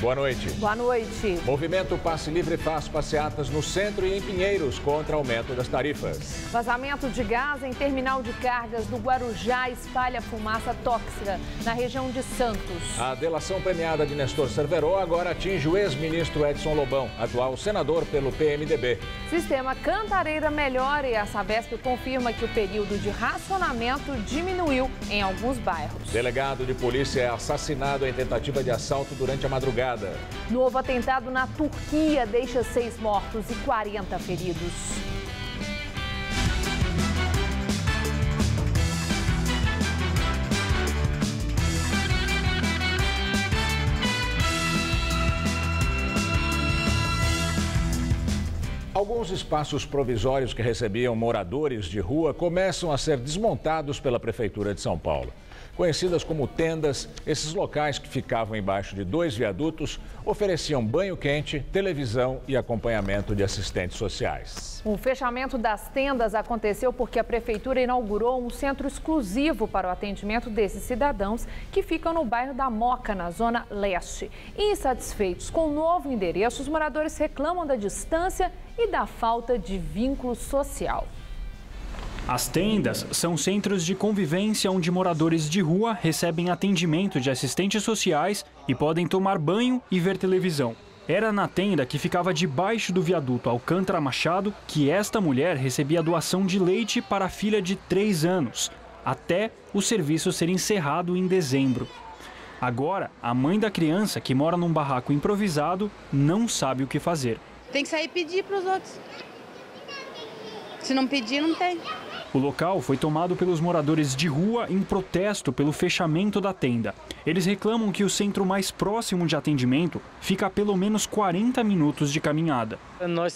Boa noite. Boa noite. Movimento Passe Livre faz passeatas no centro e em Pinheiros contra aumento das tarifas. Vazamento de gás em terminal de cargas do Guarujá espalha fumaça tóxica na região de Santos. A delação premiada de Nestor Cerveró agora atinge o ex-ministro Edson Lobão, atual senador pelo PMDB. Sistema Cantareira melhora e a Sabesp confirma que o período de racionamento diminuiu em alguns bairros. Delegado de polícia é assassinado em tentativa de assalto durante a madrugada. Novo atentado na Turquia deixa 6 mortos e 40 feridos. Alguns espaços provisórios que recebiam moradores de rua começam a ser desmontados pela Prefeitura de São Paulo. Conhecidas como tendas, esses locais que ficavam embaixo de 2 viadutos ofereciam banho quente, televisão e acompanhamento de assistentes sociais. O fechamento das tendas aconteceu porque a Prefeitura inaugurou um centro exclusivo para o atendimento desses cidadãos que ficam no bairro da Moca, na Zona Leste. Insatisfeitos com o novo endereço, os moradores reclamam da distância e da falta de vínculo social. As tendas são centros de convivência onde moradores de rua recebem atendimento de assistentes sociais e podem tomar banho e ver televisão. Era na tenda que ficava debaixo do viaduto Alcântara Machado que esta mulher recebia doação de leite para a filha de 3 anos, até o serviço ser encerrado em dezembro. Agora, a mãe da criança, que mora num barraco improvisado, não sabe o que fazer. Tem que sair e pedir para os outros. Se não pedir, não tem. O local foi tomado pelos moradores de rua em protesto pelo fechamento da tenda. Eles reclamam que o centro mais próximo de atendimento fica a pelo menos 40 minutos de caminhada. Nós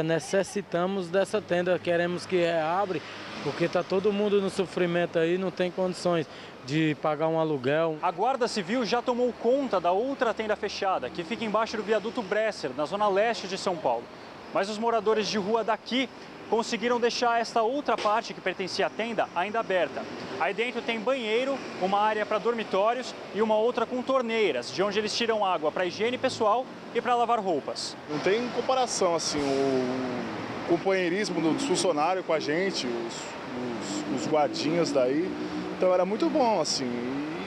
necessitamos dessa tenda, queremos que abra, porque está todo mundo no sofrimento aí, não tem condições de pagar um aluguel. A Guarda Civil já tomou conta da outra tenda fechada, que fica embaixo do viaduto Bresser, na zona leste de São Paulo. Mas os moradores de rua daqui conseguiram deixar esta outra parte que pertencia à tenda ainda aberta. Aí dentro tem banheiro, uma área para dormitórios e uma outra com torneiras, de onde eles tiram água para higiene pessoal e para lavar roupas. Não tem comparação, assim, o companheirismo do funcionário com a gente, os guardinhas daí. Então era muito bom, assim,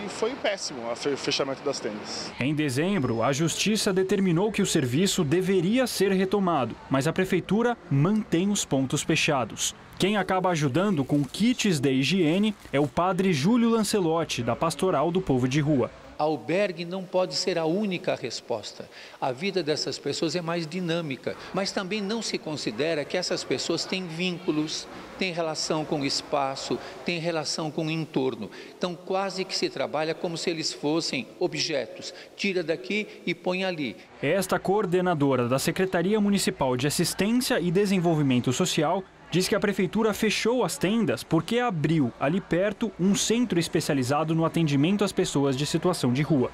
e foi péssimo o fechamento das tendas. Em dezembro, a Justiça determinou que o serviço deveria ser retomado, mas a Prefeitura mantém os pontos fechados. Quem acaba ajudando com kits de higiene é o padre Júlio Lancelotti, da Pastoral do Povo de Rua. Albergue não pode ser a única resposta. A vida dessas pessoas é mais dinâmica, mas também não se considera que essas pessoas têm vínculos, têm relação com o espaço, têm relação com o entorno. Então, quase que se trabalha como se eles fossem objetos. Tira daqui e põe ali. Esta coordenadora da Secretaria Municipal de Assistência e Desenvolvimento Social diz que a Prefeitura fechou as tendas porque abriu, ali perto, um centro especializado no atendimento às pessoas de situação de rua.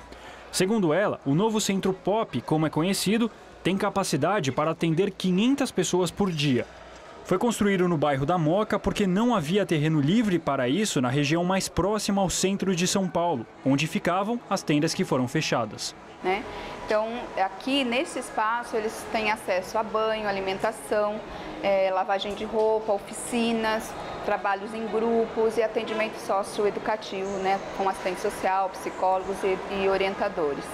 Segundo ela, o novo Centro Pop, como é conhecido, tem capacidade para atender 500 pessoas por dia. Foi construído no bairro da Moca porque não havia terreno livre para isso na região mais próxima ao centro de São Paulo, onde ficavam as tendas que foram fechadas. Então, aqui nesse espaço, eles têm acesso a banho, alimentação, lavagem de roupa, oficinas, trabalhos em grupos e atendimento socioeducativo, com assistente social, psicólogos e orientadores.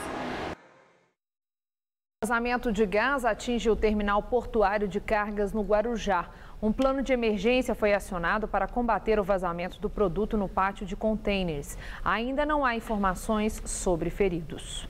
O vazamento de gás atinge o terminal portuário de cargas no Guarujá. Um plano de emergência foi acionado para combater o vazamento do produto no pátio de contêineres. Ainda não há informações sobre feridos.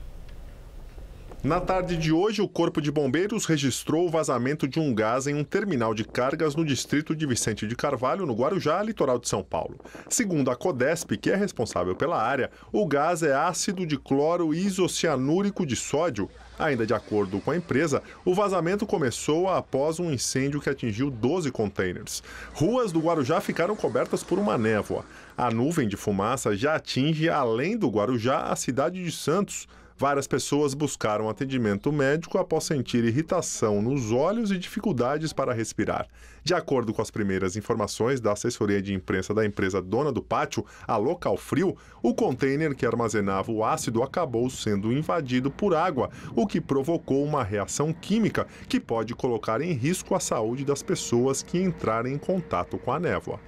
Na tarde de hoje, o Corpo de Bombeiros registrou o vazamento de um gás em um terminal de cargas no distrito de Vicente de Carvalho, no Guarujá, litoral de São Paulo. Segundo a Codesp, que é responsável pela área, o gás é ácido de cloro isocianúrico de sódio. Ainda de acordo com a empresa, o vazamento começou após um incêndio que atingiu 12 contêineres. Ruas do Guarujá ficaram cobertas por uma névoa. A nuvem de fumaça já atinge, além do Guarujá, a cidade de Santos. Várias pessoas buscaram atendimento médico após sentir irritação nos olhos e dificuldades para respirar. De acordo com as primeiras informações da assessoria de imprensa da empresa dona do pátio, a Local Frio, o container que armazenava o ácido acabou sendo invadido por água, o que provocou uma reação química que pode colocar em risco a saúde das pessoas que entrarem em contato com a névoa.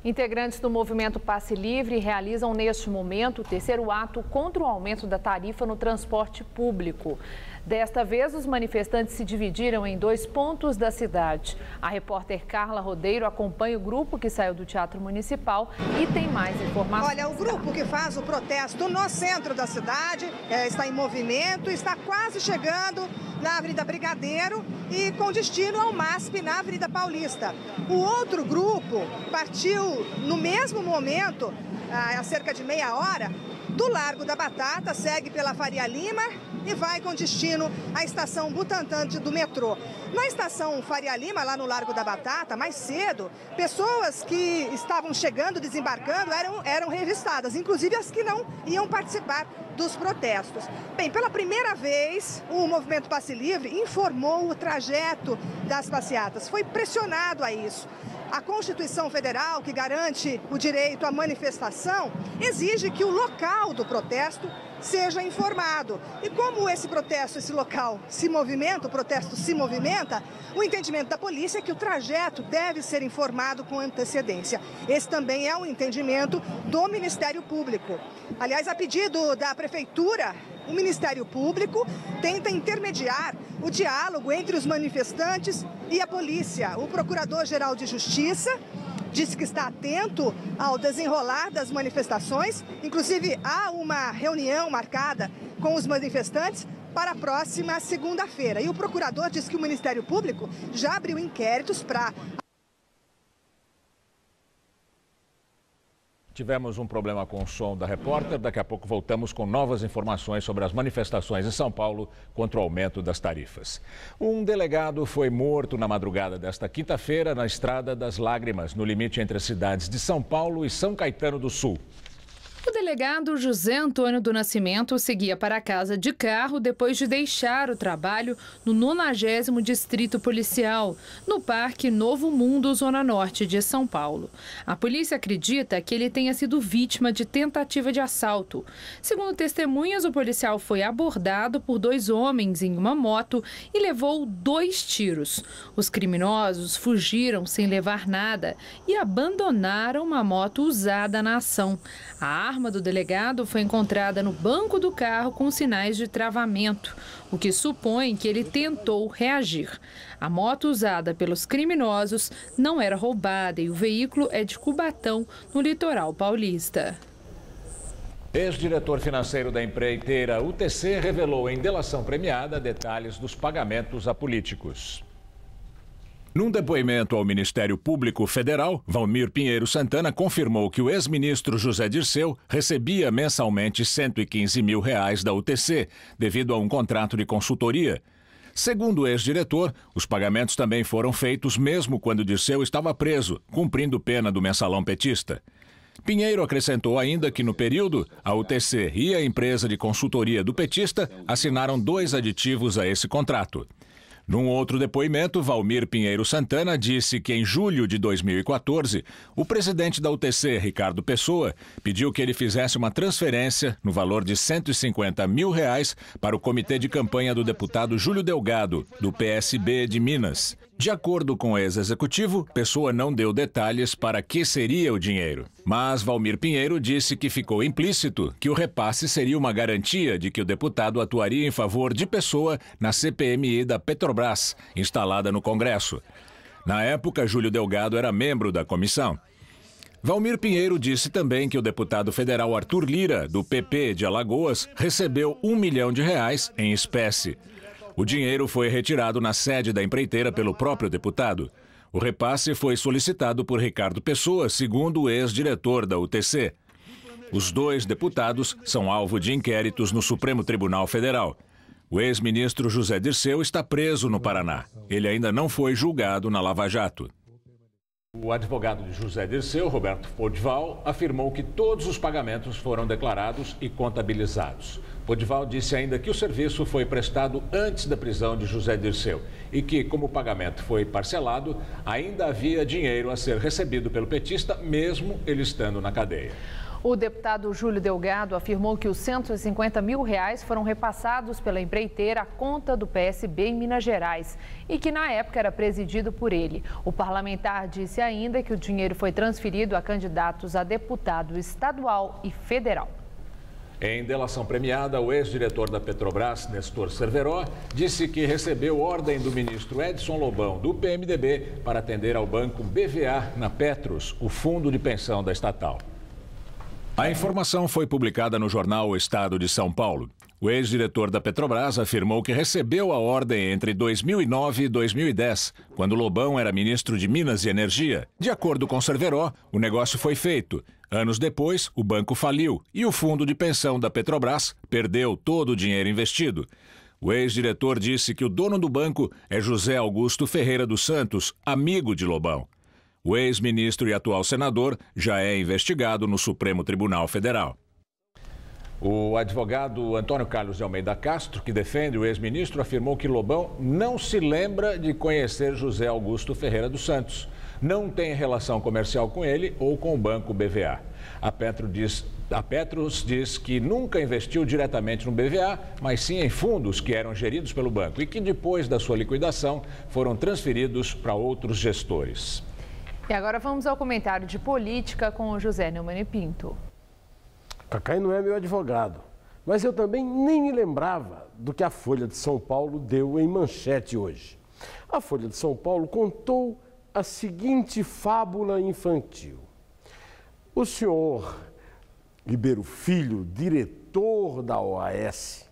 Integrantes do movimento Passe Livre realizam neste momento o terceiro ato contra o aumento da tarifa no transporte público. Desta vez, os manifestantes se dividiram em 2 pontos da cidade. A repórter Carla Rodeiro acompanha o grupo que saiu do Teatro Municipal e tem mais informações. Olha, o grupo que faz o protesto no centro da cidade está em movimento, está quase chegando na Avenida Brigadeiro e com destino ao MASP na Avenida Paulista. O outro grupo partiu no mesmo momento, há cerca de meia hora, do Largo da Batata, segue pela Faria Lima e vai com destino à estação Butantã do metrô. Na estação Faria Lima, lá no Largo da Batata, mais cedo, pessoas que estavam chegando, desembarcando, eram revistadas, inclusive as que não iam participar dos protestos. Bem, pela primeira vez, o movimento Passe Livre informou o trajeto das passeatas, foi pressionado a isso. A Constituição Federal, que garante o direito à manifestação, exige que o local do protesto seja informado. E como esse local se movimenta, o protesto se movimenta, o entendimento da polícia é que o trajeto deve ser informado com antecedência. Esse também é um entendimento do Ministério Público. Aliás, a pedido da Prefeitura, o Ministério Público tenta intermediar o diálogo entre os manifestantes e a polícia. O Procurador-Geral de Justiça disse que está atento ao desenrolar das manifestações. Inclusive, há uma reunião marcada com os manifestantes para a próxima segunda-feira. E o procurador disse que o Ministério Público já abriu inquéritos para... Tivemos um problema com o som da repórter. Daqui a pouco voltamos com novas informações sobre as manifestações em São Paulo contra o aumento das tarifas. Um delegado foi morto na madrugada desta quinta-feira na Estrada das Lágrimas, no limite entre as cidades de São Paulo e São Caetano do Sul. O delegado José Antônio do Nascimento seguia para casa de carro depois de deixar o trabalho no 90º Distrito Policial, no Parque Novo Mundo, Zona Norte de São Paulo. A polícia acredita que ele tenha sido vítima de tentativa de assalto. Segundo testemunhas, o policial foi abordado por 2 homens em uma moto e levou 2 tiros. Os criminosos fugiram sem levar nada e abandonaram uma moto usada na ação. A arma do delegado foi encontrada no banco do carro com sinais de travamento, o que supõe que ele tentou reagir. A moto usada pelos criminosos não era roubada e o veículo é de Cubatão, no litoral paulista. Ex-diretor financeiro da empreiteira UTC revelou em delação premiada detalhes dos pagamentos a políticos. Num depoimento ao Ministério Público Federal, Valmir Pinheiro Santana confirmou que o ex-ministro José Dirceu recebia mensalmente R$115 mil da UTC, devido a um contrato de consultoria. Segundo o ex-diretor, os pagamentos também foram feitos mesmo quando Dirceu estava preso, cumprindo pena do mensalão petista. Pinheiro acrescentou ainda que, no período, a UTC e a empresa de consultoria do petista assinaram 2 aditivos a esse contrato. Num outro depoimento, Valmir Pinheiro Santana disse que em julho de 2014, o presidente da UTC, Ricardo Pessoa, pediu que ele fizesse uma transferência no valor de R$150 mil para o comitê de campanha do deputado Júlio Delgado, do PSB de Minas. De acordo com o ex-executivo, Pessoa não deu detalhes para que seria o dinheiro. Mas Valmir Pinheiro disse que ficou implícito que o repasse seria uma garantia de que o deputado atuaria em favor de Pessoa na CPMI da Petrobras, instalada no Congresso. Na época, Júlio Delgado era membro da comissão. Valmir Pinheiro disse também que o deputado federal Arthur Lira, do PP de Alagoas, recebeu R$1 milhão em espécie. O dinheiro foi retirado na sede da empreiteira pelo próprio deputado. O repasse foi solicitado por Ricardo Pessoa, segundo o ex-diretor da UTC. Os 2 deputados são alvo de inquéritos no Supremo Tribunal Federal. O ex-ministro José Dirceu está preso no Paraná. Ele ainda não foi julgado na Lava Jato. O advogado de José Dirceu, Roberto Podival, afirmou que todos os pagamentos foram declarados e contabilizados. Podival disse ainda que o serviço foi prestado antes da prisão de José Dirceu e que, como o pagamento foi parcelado, ainda havia dinheiro a ser recebido pelo petista, mesmo ele estando na cadeia. O deputado Júlio Delgado afirmou que os R$150 mil foram repassados pela empreiteira à conta do PSB em Minas Gerais e que na época era presidido por ele. O parlamentar disse ainda que o dinheiro foi transferido a candidatos a deputado estadual e federal. Em delação premiada, o ex-diretor da Petrobras, Nestor Cerveró, disse que recebeu ordem do ministro Edson Lobão, do PMDB, para atender ao banco BVA na Petros, o fundo de pensão da estatal. A informação foi publicada no jornal O Estado de São Paulo. O ex-diretor da Petrobras afirmou que recebeu a ordem entre 2009 e 2010, quando Lobão era ministro de Minas e Energia. De acordo com Cerveró, o negócio foi feito. Anos depois, o banco faliu e o fundo de pensão da Petrobras perdeu todo o dinheiro investido. O ex-diretor disse que o dono do banco é José Augusto Ferreira dos Santos, amigo de Lobão. O ex-ministro e atual senador já é investigado no Supremo Tribunal Federal. O advogado Antônio Carlos de Almeida Castro, que defende o ex-ministro, afirmou que Lobão não se lembra de conhecer José Augusto Ferreira dos Santos. Não tem relação comercial com ele ou com o banco BVA. A Petros diz que nunca investiu diretamente no BVA, mas sim em fundos que eram geridos pelo banco e que depois da sua liquidação foram transferidos para outros gestores. E agora vamos ao comentário de política com o José Neumann e Pinto. Cacai não é meu advogado, mas eu também nem me lembrava do que a Folha de São Paulo deu em manchete hoje. A Folha de São Paulo contou a seguinte fábula infantil. O senhor Ribeiro Filho, diretor da OAS,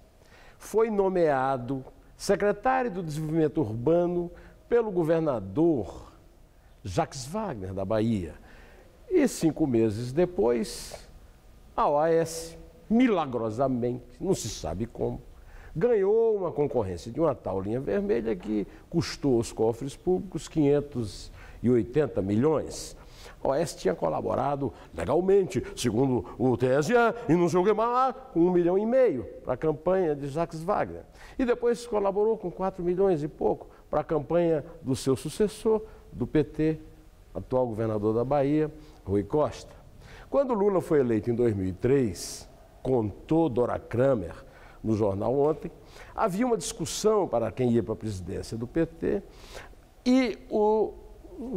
foi nomeado secretário do Desenvolvimento Urbano pelo governador Jacques Wagner, da Bahia. E 5 meses depois, a OAS, milagrosamente, não se sabe como, ganhou uma concorrência de uma tal linha vermelha que custou aos cofres públicos 580 milhões. A OAS tinha colaborado legalmente, segundo o TSE, e não sei o que mais, com 1,5 milhão para a campanha de Jacques Wagner. E depois colaborou com 4 milhões e pouco para a campanha do seu sucessor, do PT, atual governador da Bahia, Rui Costa. Quando Lula foi eleito em 2003, contou Dora Kramer no jornal ontem, havia uma discussão para quem ia para a presidência do PT e o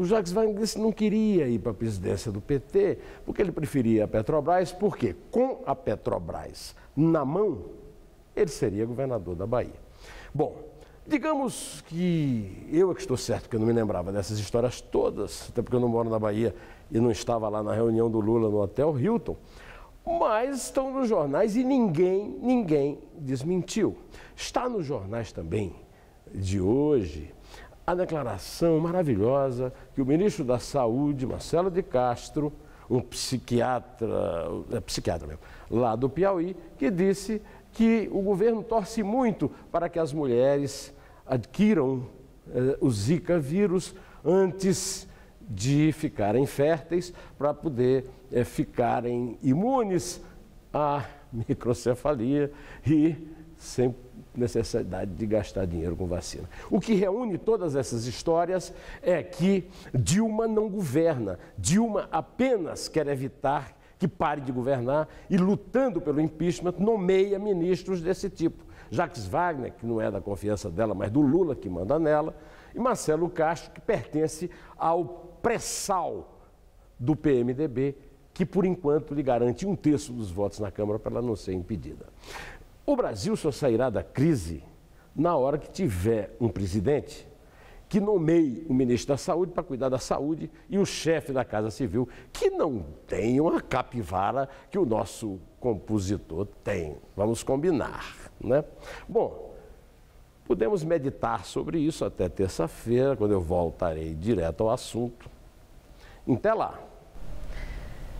Jacques Wagner disse que não queria ir para a presidência do PT porque ele preferia a Petrobras, porque com a Petrobras na mão, ele seria governador da Bahia. Bom, digamos que eu é que estou certo, porque eu não me lembrava dessas histórias todas, até porque eu não moro na Bahia e não estava lá na reunião do Lula no Hotel Hilton, mas estão nos jornais e ninguém desmentiu. Está nos jornais também de hoje a declaração maravilhosa que o ministro da Saúde, Marcelo de Castro, um psiquiatra mesmo, lá do Piauí, que disse que o governo torce muito para que as mulheres adquiram o Zika vírus antes de ficarem férteis, para poder ficarem imunes à microcefalia e sem necessidade de gastar dinheiro com vacina. O que reúne todas essas histórias é que Dilma não governa. Dilma apenas quer evitar que pare de governar e, lutando pelo impeachment, nomeia ministros desse tipo. Jacques Wagner, que não é da confiança dela, mas do Lula, que manda nela, e Marcelo Castro, que pertence ao pré-sal do PMDB, que, por enquanto, lhe garante 1/3 dos votos na Câmara para ela não ser impedida. O Brasil só sairá da crise na hora que tiver um presidente que nomeie o ministro da Saúde para cuidar da saúde e o chefe da Casa Civil, que não tem uma capivara que o nosso compositor tem. Vamos combinar, né? Bom, podemos meditar sobre isso até terça-feira, quando eu voltarei direto ao assunto. Até lá.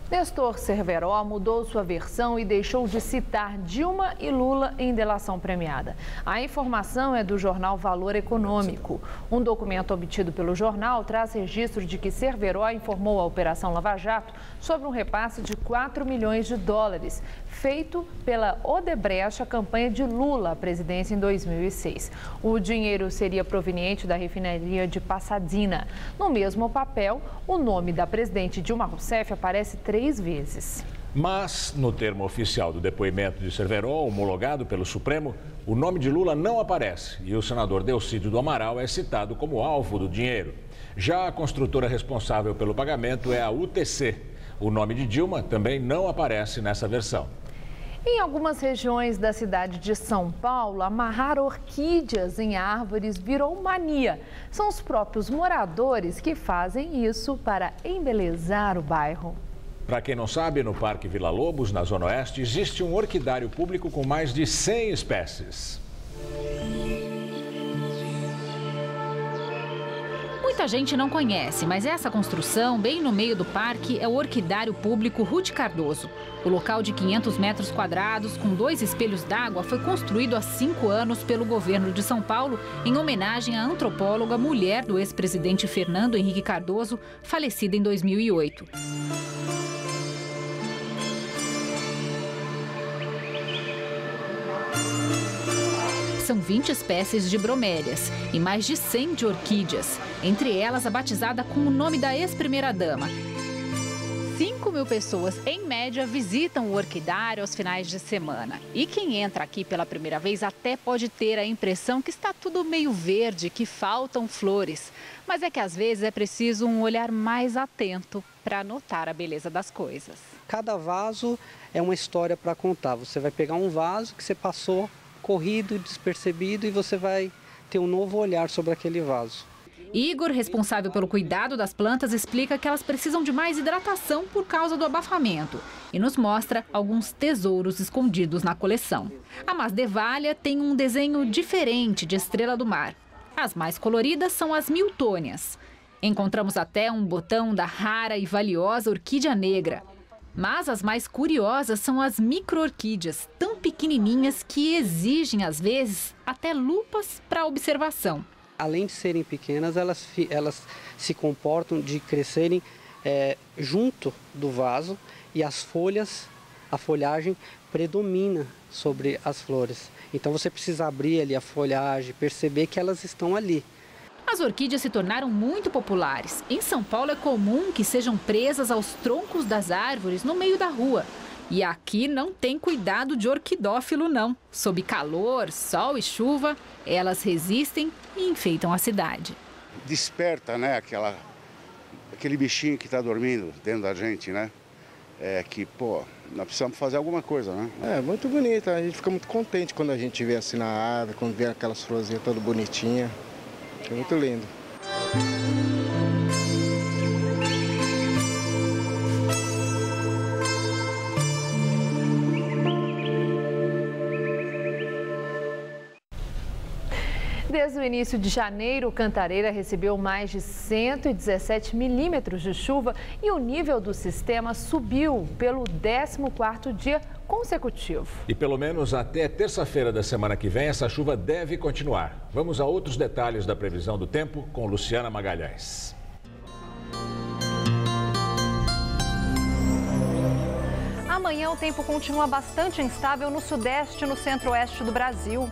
Nestor Cerveró mudou sua versão e deixou de citar Dilma e Lula em delação premiada. A informação é do jornal Valor Econômico. Um documento obtido pelo jornal traz registro de que Cerveró informou a Operação Lava Jato sobre um repasse de 4 milhões de dólares feito pela Odebrecht, a campanha de Lula à presidência em 2006. O dinheiro seria proveniente da refinaria de Pasadena. No mesmo papel, o nome da presidente Dilma Rousseff aparece 3 vezes. Mas, no termo oficial do depoimento de Cerveró, homologado pelo Supremo, o nome de Lula não aparece e o senador Delcídio do Amaral é citado como alvo do dinheiro. Já a construtora responsável pelo pagamento é a UTC. O nome de Dilma também não aparece nessa versão. Em algumas regiões da cidade de São Paulo, amarrar orquídeas em árvores virou mania. São os próprios moradores que fazem isso para embelezar o bairro. Para quem não sabe, no Parque Vila Lobos, na Zona Oeste, existe um orquidário público com mais de 100 espécies. Muita gente não conhece, mas essa construção, bem no meio do parque, é o Orquidário Público Ruth Cardoso. O local de 500 metros quadrados, com 2 espelhos d'água, foi construído há 5 anos pelo governo de São Paulo, em homenagem à antropóloga, mulher do ex-presidente Fernando Henrique Cardoso, falecida em 2008. São 20 espécies de bromélias e mais de 100 de orquídeas, entre elas a batizada com o nome da ex-primeira-dama. 5.000 pessoas, em média, visitam o orquidário aos finais de semana. E quem entra aqui pela primeira vez até pode ter a impressão que está tudo meio verde, que faltam flores. Mas é que às vezes é preciso um olhar mais atento para notar a beleza das coisas. Cada vaso é uma história para contar. Você vai pegar um vaso que você passou corrido, despercebido, e você vai ter um novo olhar sobre aquele vaso. Igor, responsável pelo cuidado das plantas, explica que elas precisam de mais hidratação por causa do abafamento e nos mostra alguns tesouros escondidos na coleção. A Masdevalha tem um desenho diferente de estrela do mar. As mais coloridas são as Miltônias. Encontramos até um botão da rara e valiosa orquídea negra. Mas as mais curiosas são as micro-orquídeas, tão pequenininhas que exigem, às vezes, até lupas para observação. Além de serem pequenas, elas se comportam de crescerem junto do vaso e as folhas, a folhagem predomina sobre as flores. Então você precisa abrir ali a folhagem, perceber que elas estão ali. As orquídeas se tornaram muito populares. Em São Paulo é comum que sejam presas aos troncos das árvores no meio da rua. E aqui não tem cuidado de orquidófilo, não. Sob calor, sol e chuva, elas resistem e enfeitam a cidade. Desperta, né, aquele bichinho que está dormindo dentro da gente, né? Nós precisamos fazer alguma coisa, né? É muito bonita, a gente fica muito contente quando a gente vê assim na árvore, quando vê aquelas florzinhas todas bonitinhas. É muito lindo. Desde o início de janeiro, Cantareira recebeu mais de 117 milímetros de chuva e o nível do sistema subiu pelo 14º dia consecutivo. E pelo menos até terça-feira da semana que vem, essa chuva deve continuar. Vamos a outros detalhes da previsão do tempo com Luciana Magalhães. Amanhã o tempo continua bastante instável no sudeste e no centro-oeste do Brasil.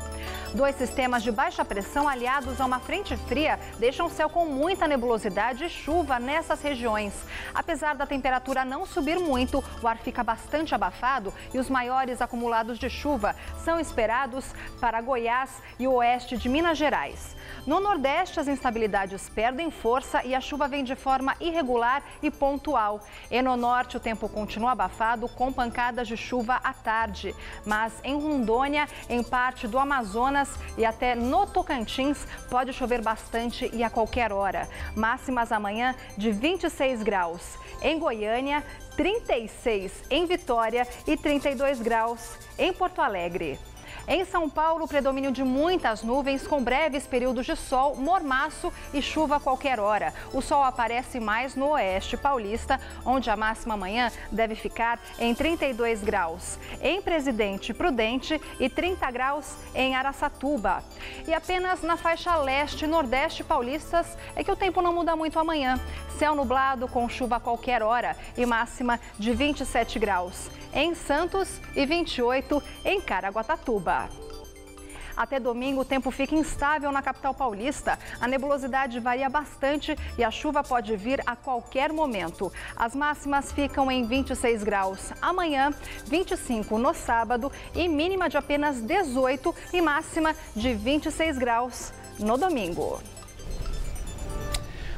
2 sistemas de baixa pressão aliados a uma frente fria deixam o céu com muita nebulosidade e chuva nessas regiões. Apesar da temperatura não subir muito, o ar fica bastante abafado e os maiores acumulados de chuva são esperados para Goiás e o oeste de Minas Gerais. No Nordeste, as instabilidades perdem força e a chuva vem de forma irregular e pontual. E no Norte, o tempo continua abafado com pancadas de chuva à tarde. Mas em Rondônia, em parte do Amazonas e até no Tocantins, pode chover bastante e a qualquer hora. Máximas amanhã de 26 graus. Em Goiânia, 36 em Vitória e 32 graus em Porto Alegre. Em São Paulo, predomínio de muitas nuvens com breves períodos de sol, mormaço e chuva a qualquer hora. O sol aparece mais no oeste paulista, onde a máxima amanhã deve ficar em 32 graus. Em Presidente Prudente e 30 graus em Araçatuba. E apenas na faixa leste e nordeste paulistas é que o tempo não muda muito amanhã. Céu nublado com chuva a qualquer hora e máxima de 27 graus. em Santos e 28 em Caraguatatuba. Até domingo, o tempo fica instável na capital paulista. A nebulosidade varia bastante e a chuva pode vir a qualquer momento. As máximas ficam em 26 graus amanhã, 25 no sábado e mínima de apenas 18 e máxima de 26 graus no domingo.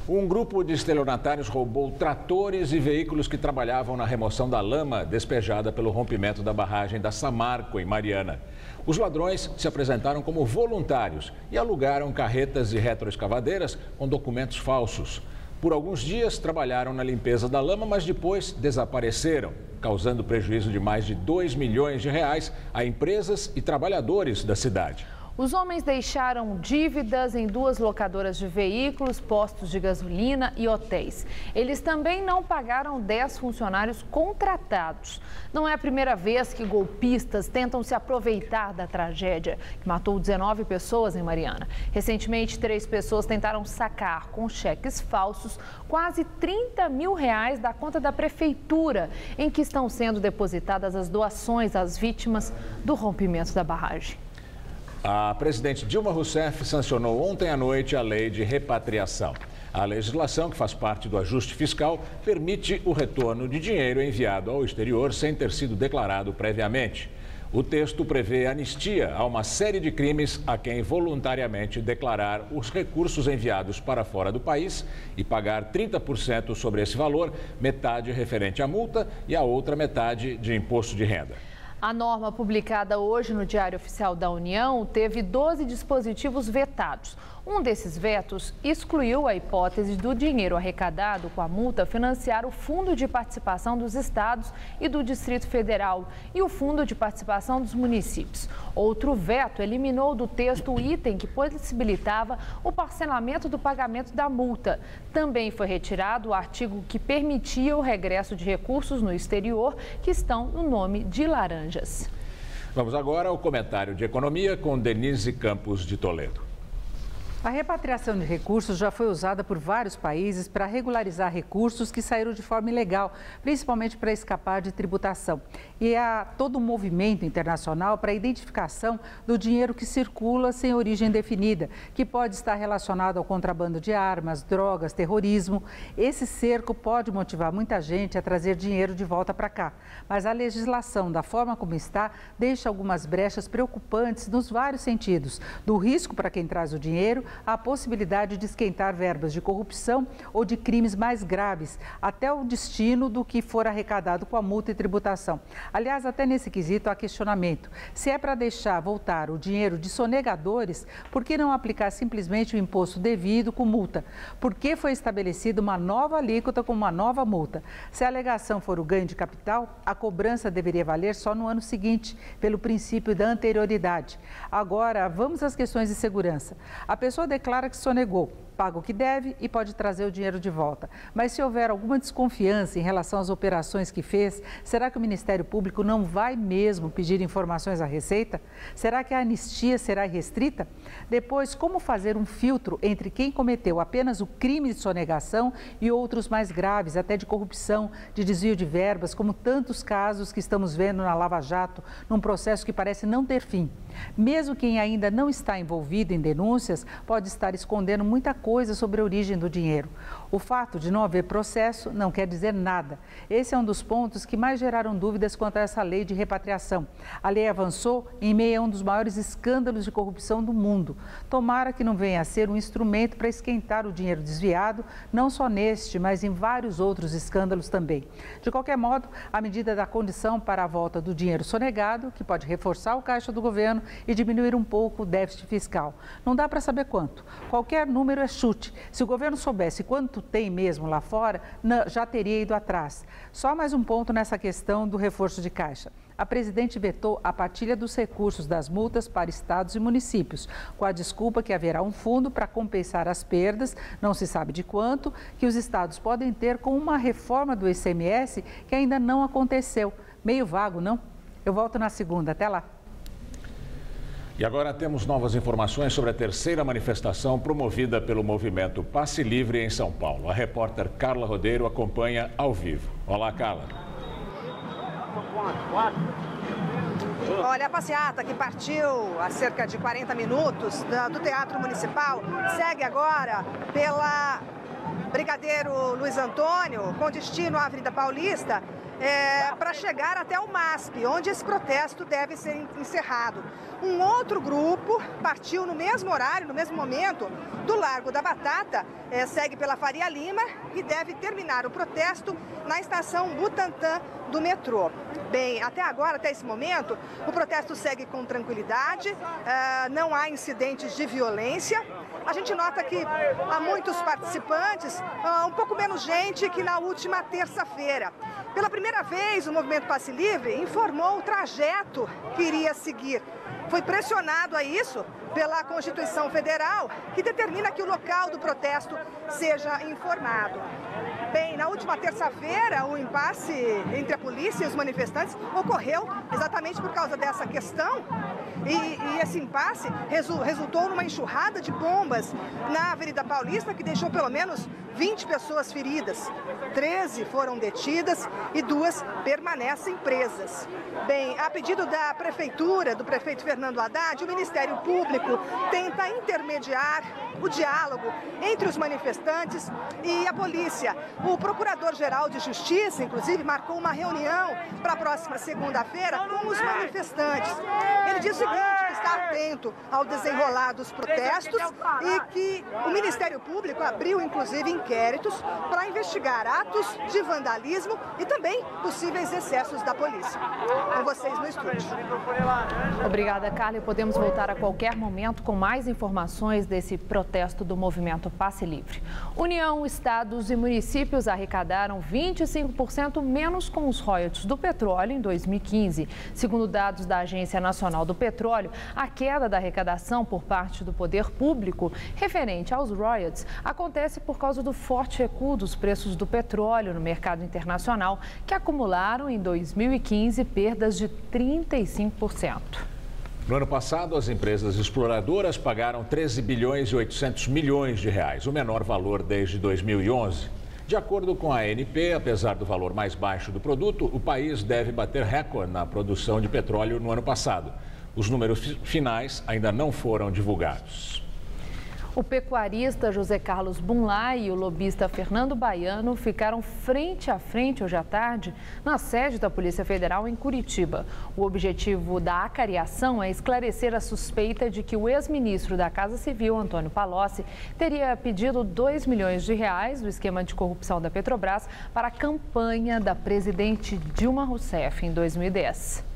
Um grupo de estelionatários roubou tratores e veículos que trabalhavam na remoção da lama despejada pelo rompimento da barragem da Samarco, em Mariana. Os ladrões se apresentaram como voluntários e alugaram carretas e retroescavadeiras com documentos falsos. Por alguns dias trabalharam na limpeza da lama, mas depois desapareceram, causando prejuízo de mais de 2 milhões de reais a empresas e trabalhadores da cidade. Os homens deixaram dívidas em 2 locadoras de veículos, postos de gasolina e hotéis. Eles também não pagaram 10 funcionários contratados. Não é a primeira vez que golpistas tentam se aproveitar da tragédia, que matou 19 pessoas em Mariana. Recentemente, 3 pessoas tentaram sacar com cheques falsos quase 30 mil reais da conta da prefeitura, em que estão sendo depositadas as doações às vítimas do rompimento da barragem. A presidente Dilma Rousseff sancionou ontem à noite a lei de repatriação. A legislação, que faz parte do ajuste fiscal, permite o retorno de dinheiro enviado ao exterior sem ter sido declarado previamente. O texto prevê anistia a uma série de crimes a quem voluntariamente declarar os recursos enviados para fora do país e pagar 30% sobre esse valor, metade referente à multa e a outra metade de imposto de renda. A norma publicada hoje no Diário Oficial da União teve 12 dispositivos vetados. Um desses vetos excluiu a hipótese do dinheiro arrecadado com a multa financiar o Fundo de Participação dos Estados e do Distrito Federal e o Fundo de Participação dos Municípios. Outro veto eliminou do texto o item que possibilitava o parcelamento do pagamento da multa. Também foi retirado o artigo que permitia o regresso de recursos no exterior que estão no nome de laranjas. Vamos agora ao comentário de economia com Denise Campos de Toledo. A repatriação de recursos já foi usada por vários países para regularizar recursos que saíram de forma ilegal, principalmente para escapar de tributação. E há todo um movimento internacional para a identificação do dinheiro que circula sem origem definida, que pode estar relacionado ao contrabando de armas, drogas, terrorismo. Esse cerco pode motivar muita gente a trazer dinheiro de volta para cá. Mas a legislação, da forma como está, deixa algumas brechas preocupantes nos vários sentidos, do risco para quem traz o dinheiro, a possibilidade de esquentar verbas de corrupção ou de crimes mais graves, até o destino do que for arrecadado com a multa e tributação. Aliás, até nesse quesito há questionamento. Se é para deixar voltar o dinheiro de sonegadores, por que não aplicar simplesmente o imposto devido com multa? Por que foi estabelecida uma nova alíquota com uma nova multa? Se a alegação for o ganho de capital, a cobrança deveria valer só no ano seguinte, pelo princípio da anterioridade. Agora, vamos às questões de segurança. A pessoa declara que sonegou, paga o que deve e pode trazer o dinheiro de volta. Mas se houver alguma desconfiança em relação às operações que fez, será que o Ministério Público não vai mesmo pedir informações à Receita? Será que a anistia será restrita? Depois, como fazer um filtro entre quem cometeu apenas o crime de sonegação e outros mais graves, até de corrupção, de desvio de verbas, como tantos casos que estamos vendo na Lava Jato, num processo que parece não ter fim? Mesmo quem ainda não está envolvido em denúncias, pode estar escondendo muita coisa sobre a origem do dinheiro. O fato de não haver processo não quer dizer nada. Esse é um dos pontos que mais geraram dúvidas quanto a essa lei de repatriação. A lei avançou em meio a um dos maiores escândalos de corrupção do mundo. Tomara que não venha a ser um instrumento para esquentar o dinheiro desviado, não só neste, mas em vários outros escândalos também. De qualquer modo, a medida da condição para a volta do dinheiro sonegado, que pode reforçar o caixa do governo e diminuir um pouco o déficit fiscal. Não dá para saber quanto. Qualquer número é chute. Se o governo soubesse quanto tem mesmo lá fora, já teria ido atrás. Só mais um ponto nessa questão do reforço de caixa. A presidente vetou a partilha dos recursos das multas para estados e municípios, com a desculpa que haverá um fundo para compensar as perdas, não se sabe de quanto, que os estados podem ter com uma reforma do ICMS que ainda não aconteceu. Meio vago, não? Eu volto na segunda. Até lá. E agora temos novas informações sobre a terceira manifestação promovida pelo movimento Passe Livre em São Paulo. A repórter Carla Rodeiro acompanha ao vivo. Olá, Carla. Olha, a passeata que partiu há cerca de 40 minutos do Teatro Municipal segue agora pela Brigadeiro Luiz Antônio, com destino à Avenida Paulista, para chegar até o MASP, onde esse protesto deve ser encerrado. Um outro grupo partiu no mesmo horário, no mesmo momento, do Largo da Batata, segue pela Faria Lima e deve terminar o protesto na estação Butantã do metrô. Bem, até agora, até esse momento, o protesto segue com tranquilidade, não há incidentes de violência. A gente nota que há muitos participantes, um pouco menos gente que na última terça-feira. Pela primeira vez, o Movimento Passe Livre informou o trajeto que iria seguir. Foi pressionado a isso pela Constituição Federal, que determina que o local do protesto seja informado. Bem, na última terça-feira, o impasse entre a polícia e os manifestantes ocorreu exatamente por causa dessa questão. E esse impasse resultou numa enxurrada de bombas na Avenida Paulista, que deixou pelo menos 20 pessoas feridas. 13 foram detidas e 2 permanecem presas. Bem, a pedido da Prefeitura, do prefeito Fernando Haddad, o Ministério Público tenta intermediar o diálogo entre os manifestantes e a polícia. O Procurador-Geral de Justiça, inclusive, marcou uma reunião para a próxima segunda-feira com os manifestantes. Ele diz o seguinte, que está atento ao desenrolar dos protestos e que o Ministério Público abriu, inclusive, inquéritos para investigar atos de vandalismo e também possíveis excessos da polícia. Com vocês no estúdio. Obrigada, Carla. E podemos voltar a qualquer momento com mais informações desse protesto do Movimento Passe Livre. União, estados e municípios arrecadaram 25% menos com os royalties do petróleo em 2015. Segundo dados da Agência Nacional do Petróleo, a queda da arrecadação por parte do poder público referente aos royalties acontece por causa do forte recuo dos preços do petróleo no mercado internacional, que acumularam em 2015 perdas de 35%. No ano passado, as empresas exploradoras pagaram 13 bilhões e 800 milhões de reais, o menor valor desde 2011. De acordo com a ANP, apesar do valor mais baixo do produto, o país deve bater recorde na produção de petróleo no ano passado. Os números finais ainda não foram divulgados. O pecuarista José Carlos Bunlai e o lobista Fernando Baiano ficaram frente a frente hoje à tarde na sede da Polícia Federal em Curitiba. O objetivo da acariação é esclarecer a suspeita de que o ex-ministro da Casa Civil, Antônio Palocci, teria pedido 2 milhões de reais do esquema de corrupção da Petrobras para a campanha da presidente Dilma Rousseff em 2010.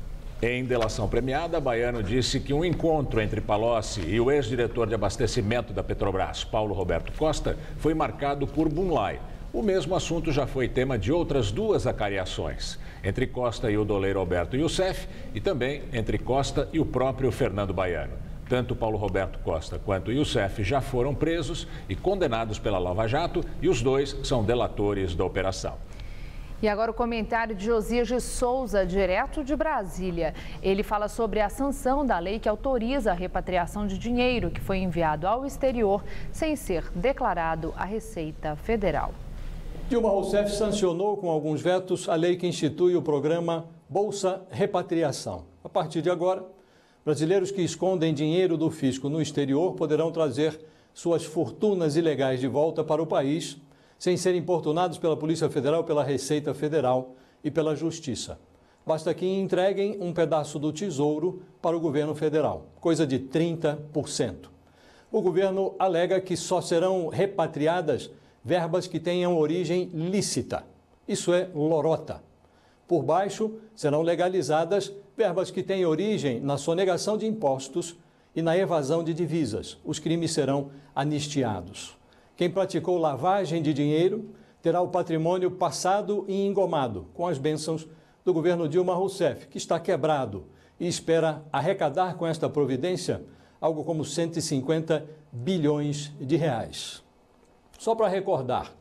Em delação premiada, Baiano disse que um encontro entre Palocci e o ex-diretor de abastecimento da Petrobras, Paulo Roberto Costa, foi marcado por Bunlai. O mesmo assunto já foi tema de outras 2 acariações, entre Costa e o doleiro Alberto Youssef e também entre Costa e o próprio Fernando Baiano. Tanto Paulo Roberto Costa quanto Youssef já foram presos e condenados pela Lava Jato e os 2 são delatores da operação. E agora o comentário de Josias de Souza, direto de Brasília. Ele fala sobre a sanção da lei que autoriza a repatriação de dinheiro que foi enviado ao exterior sem ser declarado à Receita Federal. Dilma Rousseff sancionou com alguns vetos a lei que institui o programa Bolsa Repatriação. A partir de agora, brasileiros que escondem dinheiro do fisco no exterior poderão trazer suas fortunas ilegais de volta para o país, sem serem importunados pela Polícia Federal, pela Receita Federal e pela Justiça. Basta que entreguem um pedaço do tesouro para o governo federal, coisa de 30%. O governo alega que só serão repatriadas verbas que tenham origem lícita. Isso é lorota. Por baixo, serão legalizadas verbas que têm origem na sonegação de impostos e na evasão de divisas. Os crimes serão anistiados. Quem praticou lavagem de dinheiro terá o patrimônio passado e engomado, com as bênçãos do governo Dilma Rousseff, que está quebrado e espera arrecadar com esta providência algo como 150 bilhões de reais. Só para recordar,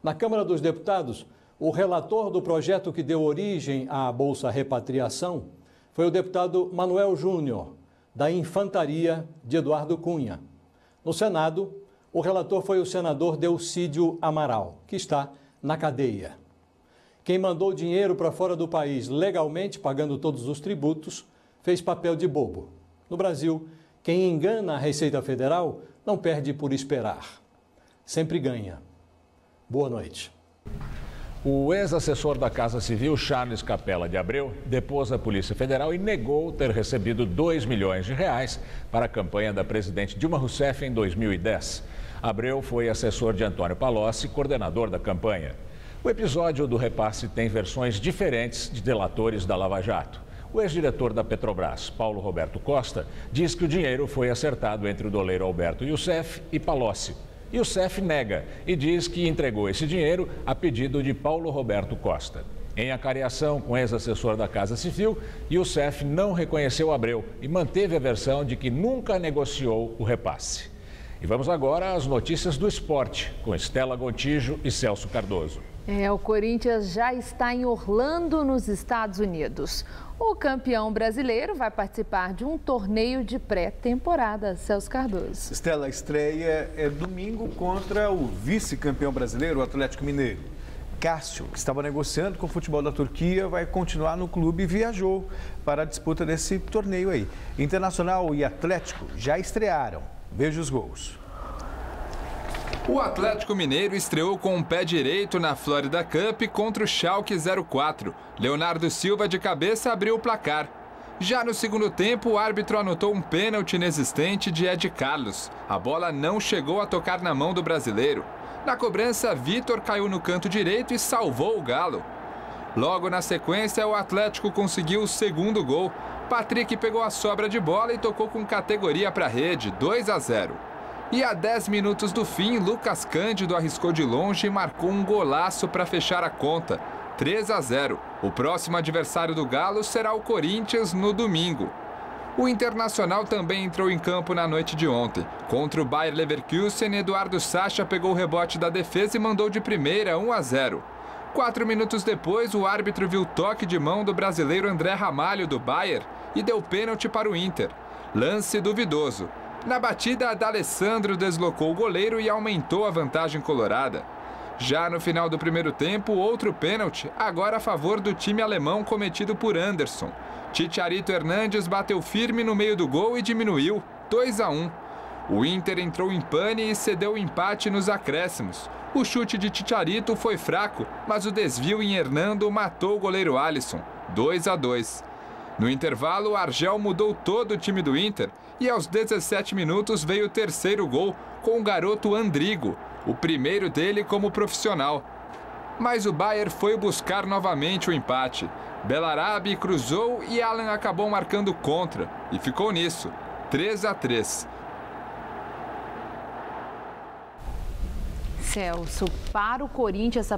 na Câmara dos Deputados, o relator do projeto que deu origem à Bolsa Repatriação foi o deputado Manuel Júnior, da Infantaria de Eduardo Cunha. No Senado, o relator foi o senador Delcídio Amaral, que está na cadeia. Quem mandou dinheiro para fora do país legalmente, pagando todos os tributos, fez papel de bobo. No Brasil, quem engana a Receita Federal não perde por esperar. Sempre ganha. Boa noite. O ex-assessor da Casa Civil, Charles Capela de Abreu, depôs a Polícia Federal e negou ter recebido R$2 milhões para a campanha da presidente Dilma Rousseff em 2010. Abreu foi assessor de Antônio Palocci, coordenador da campanha. O episódio do repasse tem versões diferentes de delatores da Lava Jato. O ex-diretor da Petrobras, Paulo Roberto Costa, diz que o dinheiro foi acertado entre o doleiro Alberto Youssef e Palocci. Youssef nega e diz que entregou esse dinheiro a pedido de Paulo Roberto Costa. Em acariação com o ex-assessor da Casa Civil, Youssef não reconheceu Abreu e manteve a versão de que nunca negociou o repasse. E vamos agora às notícias do esporte, com Estela Gontijo e Celso Cardoso. O Corinthians já está em Orlando, nos Estados Unidos. O campeão brasileiro vai participar de um torneio de pré-temporada. Celso Cardoso. Estela, a estreia é domingo contra o vice-campeão brasileiro, o Atlético Mineiro. Cássio, que estava negociando com o futebol da Turquia, vai continuar no clube e viajou para a disputa desse torneio aí. Internacional e Atlético já estrearam. Veja os gols. O Atlético Mineiro estreou com o pé direito na Florida Cup contra o Schalke 04. Leonardo Silva de cabeça abriu o placar. Já no segundo tempo, o árbitro anotou um pênalti inexistente de Ed Carlos. A bola não chegou a tocar na mão do brasileiro. Na cobrança, Vitor caiu no canto direito e salvou o Galo. Logo na sequência, o Atlético conseguiu o segundo gol. Patrick pegou a sobra de bola e tocou com categoria para a rede, 2-0. E a 10 minutos do fim, Lucas Cândido arriscou de longe e marcou um golaço para fechar a conta, 3-0. O próximo adversário do Galo será o Corinthians no domingo. O Internacional também entrou em campo na noite de ontem. Contra o Bayer Leverkusen, Eduardo Sacha pegou o rebote da defesa e mandou de primeira, 1-0. 4 minutos depois, o árbitro viu o toque de mão do brasileiro André Ramalho do Bayer e deu pênalti para o Inter. Lance duvidoso. Na batida, D'Alessandro deslocou o goleiro e aumentou a vantagem colorada. Já no final do primeiro tempo, outro pênalti, agora a favor do time alemão cometido por Anderson. Chicharito Hernandes bateu firme no meio do gol e diminuiu, 2-1. O Inter entrou em pane e cedeu o empate nos acréscimos. O chute de Chicharito foi fraco, mas o desvio em Hernando matou o goleiro Alisson, 2-2. No intervalo, o Argel mudou todo o time do Inter e aos 17 minutos veio o terceiro gol com o garoto Andrigo, o primeiro dele como profissional. Mas o Bayer foi buscar novamente o empate. Belarabi cruzou e Alan acabou marcando contra e ficou nisso, 3-3. Celso, para o Corinthians,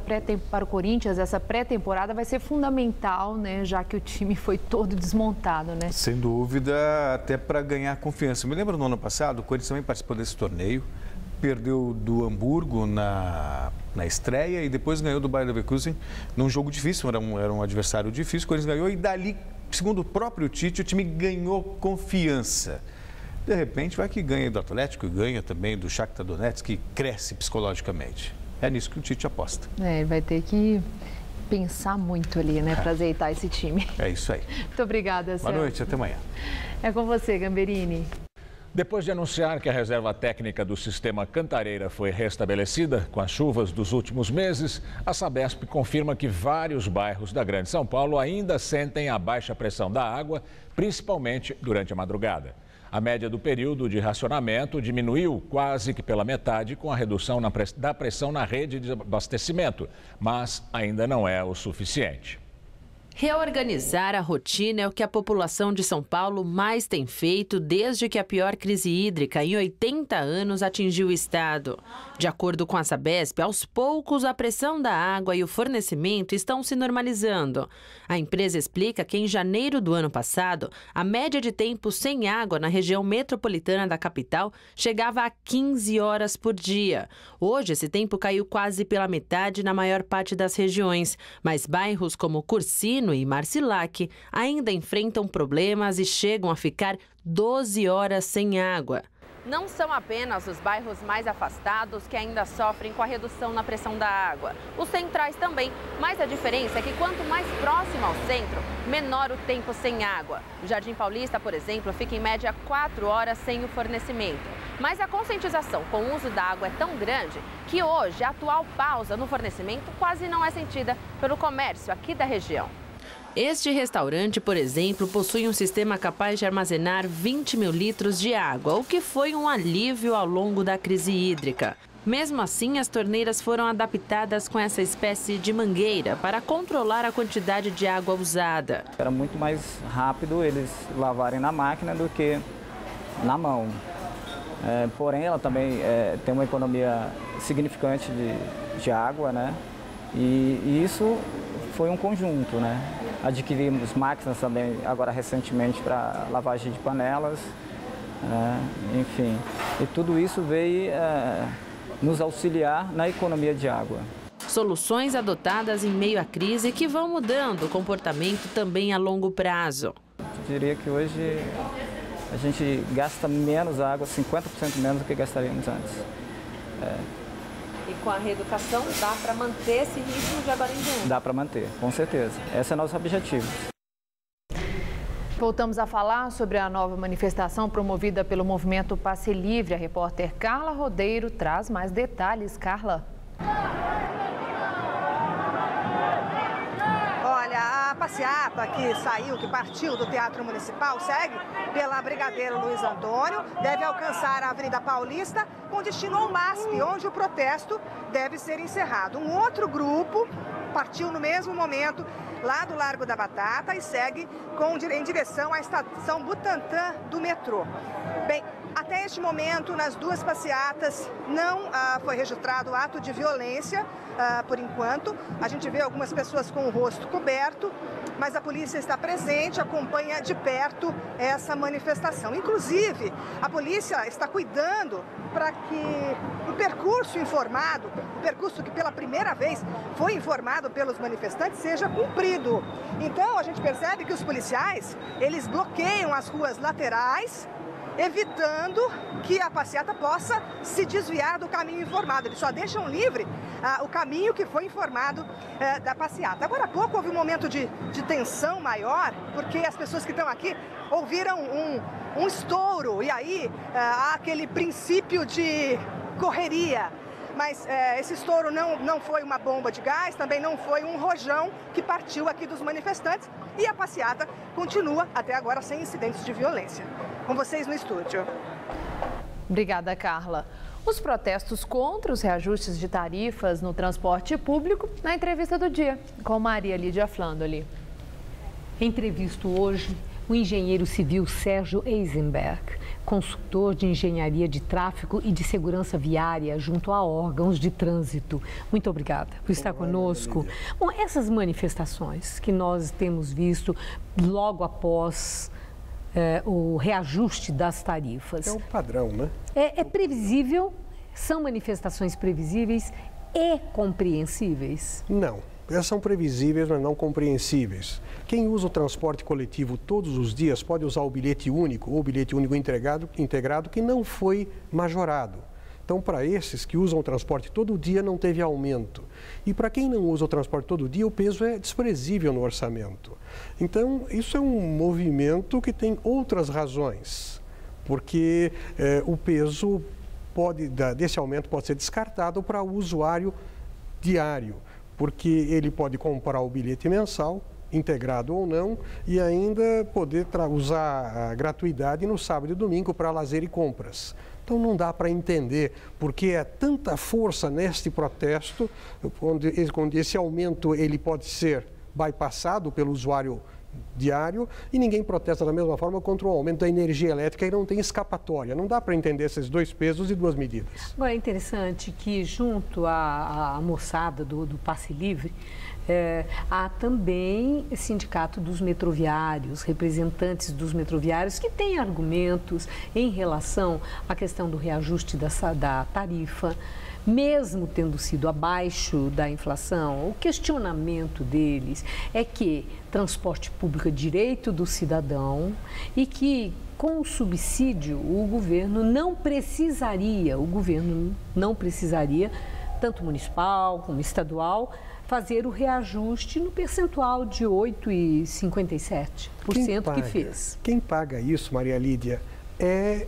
essa pré-temporada vai ser fundamental, né? Já que o time foi todo desmontado, né? Sem dúvida, até para ganhar confiança. Me lembro no ano passado, o Corinthians também participou desse torneio, perdeu do Hamburgo na estreia e depois ganhou do Bayer Leverkusen num jogo difícil, era um adversário difícil, o Corinthians ganhou e dali, segundo o próprio Tite, o time ganhou confiança. De repente, vai que ganha do Atlético e ganha também do Shakhtar Donetsk, que cresce psicologicamente. É nisso que o Tite aposta. Ele vai ter que pensar muito ali, né, para azeitar esse time. É isso aí. Muito obrigada, Celso. Boa noite, até amanhã. É com você, Gamberini. Depois de anunciar que a reserva técnica do sistema Cantareira foi restabelecida com as chuvas dos últimos meses, a Sabesp confirma que vários bairros da Grande São Paulo ainda sentem a baixa pressão da água, principalmente durante a madrugada. A média do período de racionamento diminuiu quase que pela metade com a redução da pressão na rede de abastecimento, mas ainda não é o suficiente. Reorganizar a rotina é o que a população de São Paulo mais tem feito desde que a pior crise hídrica em 80 anos atingiu o estado. De acordo com a Sabesp, aos poucos a pressão da água e o fornecimento estão se normalizando. A empresa explica que em janeiro do ano passado, a média de tempo sem água na região metropolitana da capital chegava a 15 horas por dia. Hoje, esse tempo caiu quase pela metade na maior parte das regiões, mas bairros como Cursino e Marcilac ainda enfrentam problemas e chegam a ficar 12 horas sem água. não são apenas os bairros mais afastados que ainda sofrem com a redução na pressão da água. Os centrais também, mas a diferença é que quanto mais próximo ao centro, menor o tempo sem água. O Jardim Paulista, por exemplo, fica em média 4 horas sem o fornecimento. Mas a conscientização com o uso da água é tão grande que hoje a atual pausa no fornecimento quase não é sentida pelo comércio aqui da região. Este restaurante, por exemplo, possui um sistema capaz de armazenar 20 mil litros de água, o que foi um alívio ao longo da crise hídrica. Mesmo assim, as torneiras foram adaptadas com essa espécie de mangueira para controlar a quantidade de água usada. Era muito mais rápido eles lavarem na máquina do que na mão. Porém, ela também tem uma economia significante de água, né? E isso foi um conjunto, né? Adquirimos máquinas também agora recentemente para lavagem de panelas, enfim. E tudo isso veio nos auxiliar na economia de água. Soluções adotadas em meio à crise que vão mudando o comportamento também a longo prazo. Eu diria que hoje a gente gasta menos água, 50% menos do que gastaríamos antes. E com a reeducação dá para manter esse ritmo de agora em diante? Dá para manter, com certeza. Esse é o nosso objetivo. Voltamos a falar sobre a nova manifestação promovida pelo movimento Passe Livre. A repórter Carla Rodeiro traz mais detalhes. Carla. Olha, a passeata que partiu do Teatro Municipal segue pela Brigadeiro Luiz Antônio, deve alcançar a Avenida Paulista com destino ao MASP, onde o protesto deve ser encerrado. Um outro grupo partiu no mesmo momento lá do Largo da Batata e segue em direção à estação Butantã do metrô. Bem, até este momento, nas duas passeatas, não foi registrado ato de violência, por enquanto. A gente vê algumas pessoas com o rosto coberto, mas a polícia está presente, acompanha de perto essa manifestação. Inclusive, a polícia está cuidando para que o percurso informado, o percurso que pela primeira vez foi informado pelos manifestantes, seja cumprido. Então, a gente percebe que os policiais, eles bloqueiam as ruas laterais, evitando que a passeata possa se desviar do caminho informado. Eles só deixam livre o caminho que foi informado da passeata. Agora há pouco houve um momento de tensão maior, porque as pessoas que estão aqui ouviram um estouro, e aí há aquele princípio de correria. Mas esse estouro não foi uma bomba de gás, também não foi um rojão que partiu aqui dos manifestantes. E a passeata continua até agora sem incidentes de violência. Com vocês no estúdio. Obrigada, Carla. Os protestos contra os reajustes de tarifas no transporte público na entrevista do dia, com Maria Lídia Flandoli. Entrevisto hoje o engenheiro civil Sérgio Eisenberg, consultor de engenharia de tráfego e de segurança viária junto a órgãos de trânsito. Muito obrigada por estar conosco. Bom, essas manifestações que nós temos visto logo após o reajuste das tarifas. É o padrão, né? É previsível? São manifestações previsíveis e compreensíveis? Não. Elas são previsíveis, mas não compreensíveis. Quem usa o transporte coletivo todos os dias pode usar o bilhete único ou bilhete único integrado que não foi majorado. Então, para esses que usam o transporte todo dia, não teve aumento. E para quem não usa o transporte todo dia, o peso é desprezível no orçamento. Então, isso é um movimento que tem outras razões, porque o peso desse aumento pode ser descartado para o usuário diário, porque ele pode comprar o bilhete mensal, integrado ou não, e ainda poder usar a gratuidade no sábado e domingo para lazer e compras. Então não dá para entender porque é tanta força neste protesto, onde esse aumento ele pode ser bypassado pelo usuário diário, e ninguém protesta da mesma forma contra o aumento da energia elétrica e não tem escapatória. Não dá para entender esses dois pesos e duas medidas. Agora é interessante que junto à moçada do Passe Livre, há também sindicato dos metroviários, representantes dos metroviários que têm argumentos em relação à questão do reajuste da tarifa, mesmo tendo sido abaixo da inflação. O questionamento deles é que transporte público é direito do cidadão e que com o subsídio, o governo não precisaria, tanto municipal como estadual, fazer o reajuste no percentual de 8,57% que fez. Quem paga isso, Maria Lídia, é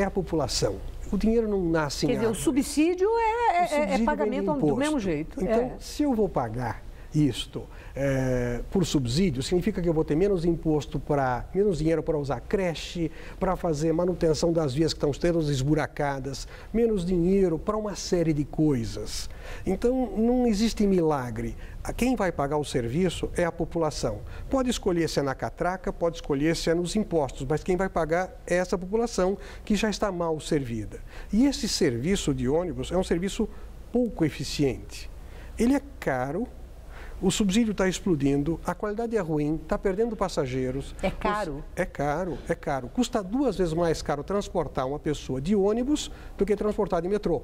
a população. O dinheiro não nasce em árvores. O subsídio é pagamento do mesmo jeito. Então, se eu vou pagar isto por subsídio, significa que eu vou ter menos dinheiro para usar creche, para fazer manutenção das vias que estão todas esburacadas, menos dinheiro para uma série de coisas. Então, não existe milagre. Quem vai pagar o serviço é a população. Pode escolher se é na catraca, pode escolher se é nos impostos, mas quem vai pagar é essa população que já está mal servida. E esse serviço de ônibus é um serviço pouco eficiente. Ele é caro. O subsídio está explodindo, a qualidade é ruim, está perdendo passageiros. É caro? É caro. Custa 2 vezes mais caro transportar uma pessoa de ônibus do que transportar de metrô.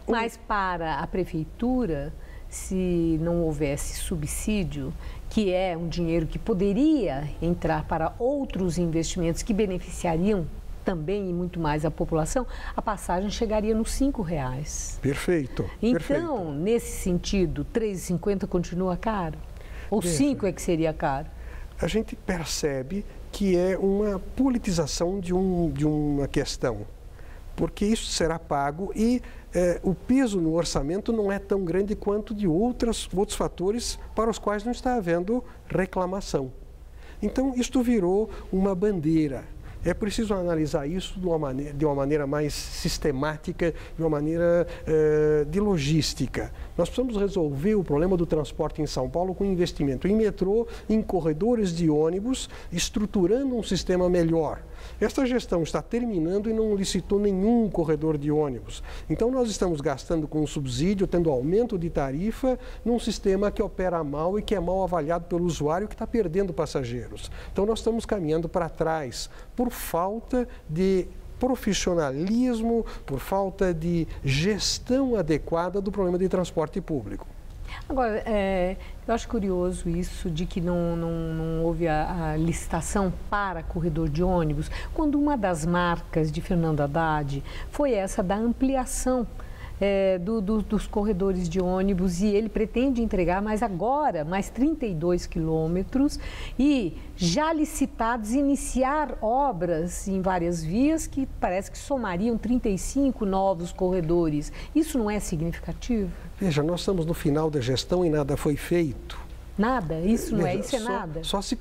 Mas para a prefeitura, se não houvesse subsídio, que é um dinheiro que poderia entrar para outros investimentos que beneficiariam também e muito mais a população, a passagem chegaria nos R$5. Perfeito. Então, nesse sentido, R$3,50 continua caro? Ou 5 é que seria caro? A gente percebe que é uma politização de uma questão, porque isso será pago e o peso no orçamento não é tão grande quanto de outros fatores para os quais não está havendo reclamação. Então, isto virou uma bandeira. É preciso analisar isso de uma maneira mais sistemática, de uma maneira de logística. Nós precisamos resolver o problema do transporte em São Paulo com investimento em metrô, em corredores de ônibus, estruturando um sistema melhor. Esta gestão está terminando e não licitou nenhum corredor de ônibus. Então, nós estamos gastando com subsídio, tendo aumento de tarifa, num sistema que opera mal e que é mal avaliado pelo usuário, que está perdendo passageiros. Então, nós estamos caminhando para trás por falta de profissionalismo, por falta de gestão adequada do problema de transporte público. Agora, eu acho curioso isso de que não houve a licitação para corredor de ônibus, quando uma das marcas de Fernando Haddad foi essa da ampliação dos corredores de ônibus, e ele pretende entregar mais 32 quilômetros e já licitados iniciar obras em várias vias que parece que somariam 35 novos corredores. Isso não é significativo? Veja, nós estamos no final da gestão e nada foi feito. Nada? Isso não é? Isso é nada? Só se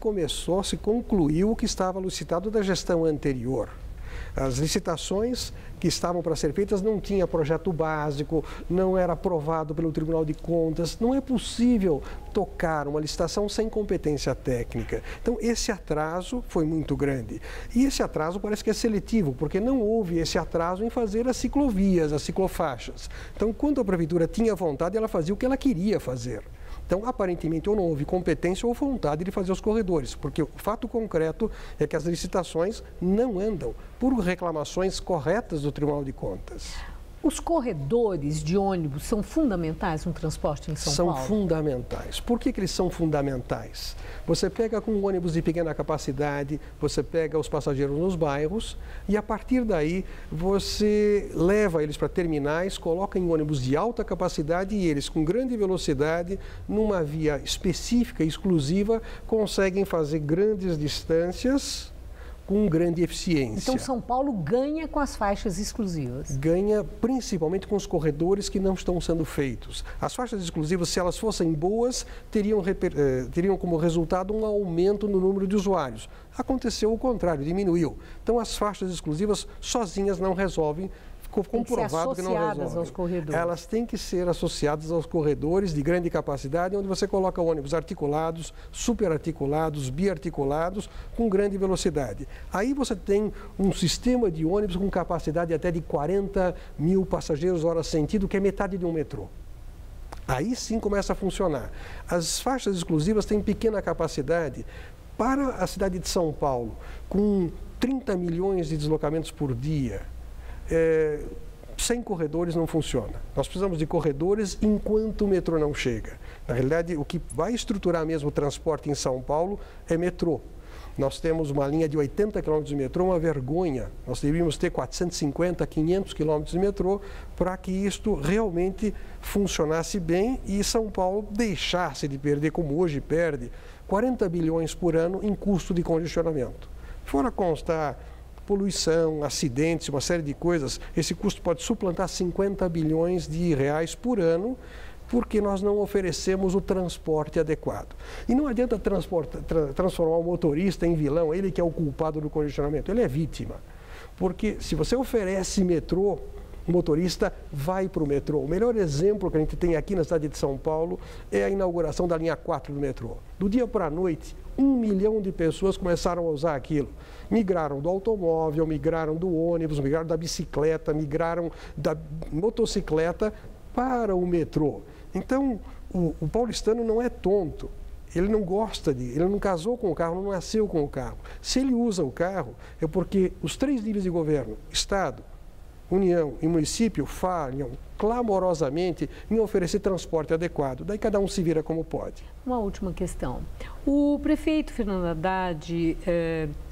concluiu o que estava licitado da gestão anterior. As licitações que estavam para ser feitas não tinha projeto básico, não era aprovado pelo Tribunal de Contas. Não é possível tocar uma licitação sem competência técnica. Então, esse atraso foi muito grande. E esse atraso parece que é seletivo, porque não houve esse atraso em fazer as ciclovias, as ciclofaixas. Então, quando a Prefeitura tinha vontade, ela fazia o que ela queria fazer. Então, aparentemente, ou não houve competência ou vontade de fazer os corredores, porque o fato concreto é que as licitações não andam por reclamações corretas do Tribunal de Contas. Os corredores de ônibus são fundamentais no transporte em São Paulo? São fundamentais. Por que eles são fundamentais? Você pega com um ônibus de pequena capacidade, você pega os passageiros nos bairros e, a partir daí, você leva eles para terminais, coloca em ônibus de alta capacidade e eles, com grande velocidade, numa via específica, exclusiva, conseguem fazer grandes distâncias com grande eficiência. Então, São Paulo ganha com as faixas exclusivas? Ganha principalmente com os corredores que não estão sendo feitos. As faixas exclusivas, se elas fossem boas, teriam como resultado um aumento no número de usuários. Aconteceu o contrário, diminuiu. Então, as faixas exclusivas sozinhas não resolvem. Ficou comprovado que não resolvem. Aos corredores. Elas têm que ser associadas aos corredores de grande capacidade, onde você coloca ônibus articulados, superarticulados, biarticulados, com grande velocidade. Aí você tem um sistema de ônibus com capacidade até de 40 mil passageiros hora sentido, que é metade de um metrô. Aí sim começa a funcionar. As faixas exclusivas têm pequena capacidade. Para a cidade de São Paulo, com 30 milhões de deslocamentos por dia, sem corredores não funciona. Nós precisamos de corredores enquanto o metrô não chega. Na realidade, o que vai estruturar mesmo o transporte em São Paulo é metrô. Nós temos uma linha de 80 km de metrô, uma vergonha. Nós deveríamos ter 450, 500 km de metrô para que isto realmente funcionasse bem e São Paulo deixasse de perder, como hoje perde, 40 bilhões por ano em custo de congestionamento. Fora constar poluição, acidentes, uma série de coisas, esse custo pode suplantar 50 bilhões de reais por ano, porque nós não oferecemos o transporte adequado. E não adianta transformar o motorista em vilão, ele que é o culpado do congestionamento, ele é vítima. Porque se você oferece metrô, o motorista vai para o metrô. O melhor exemplo que a gente tem aqui na cidade de São Paulo é a inauguração da linha 4 do metrô. Do dia para a noite, 1 milhão de pessoas começaram a usar aquilo. Migraram do automóvel, migraram do ônibus, migraram da bicicleta, migraram da motocicleta para o metrô. Então, o paulistano não é tonto, ele não gosta ele não casou com o carro, não nasceu com o carro. Se ele usa o carro, é porque os 3 níveis de governo, Estado, União e município, falham clamorosamente em oferecer transporte adequado. Daí cada um se vira como pode. Uma última questão. O prefeito Fernando Haddad,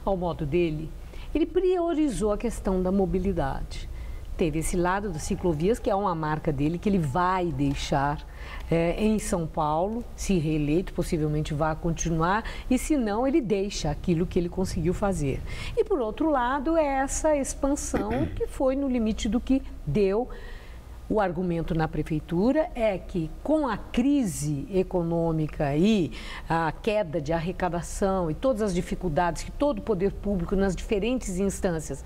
ao modo dele, ele priorizou a questão da mobilidade. Teve esse lado das ciclovias, que é uma marca dele, que ele vai deixar em São Paulo, se reeleito, possivelmente vai continuar, e se não, ele deixa aquilo que ele conseguiu fazer. E, por outro lado, é essa expansão que foi no limite do que deu. O argumento na prefeitura é que, com a crise econômica e a queda de arrecadação e todas as dificuldades que todo o poder público nas diferentes instâncias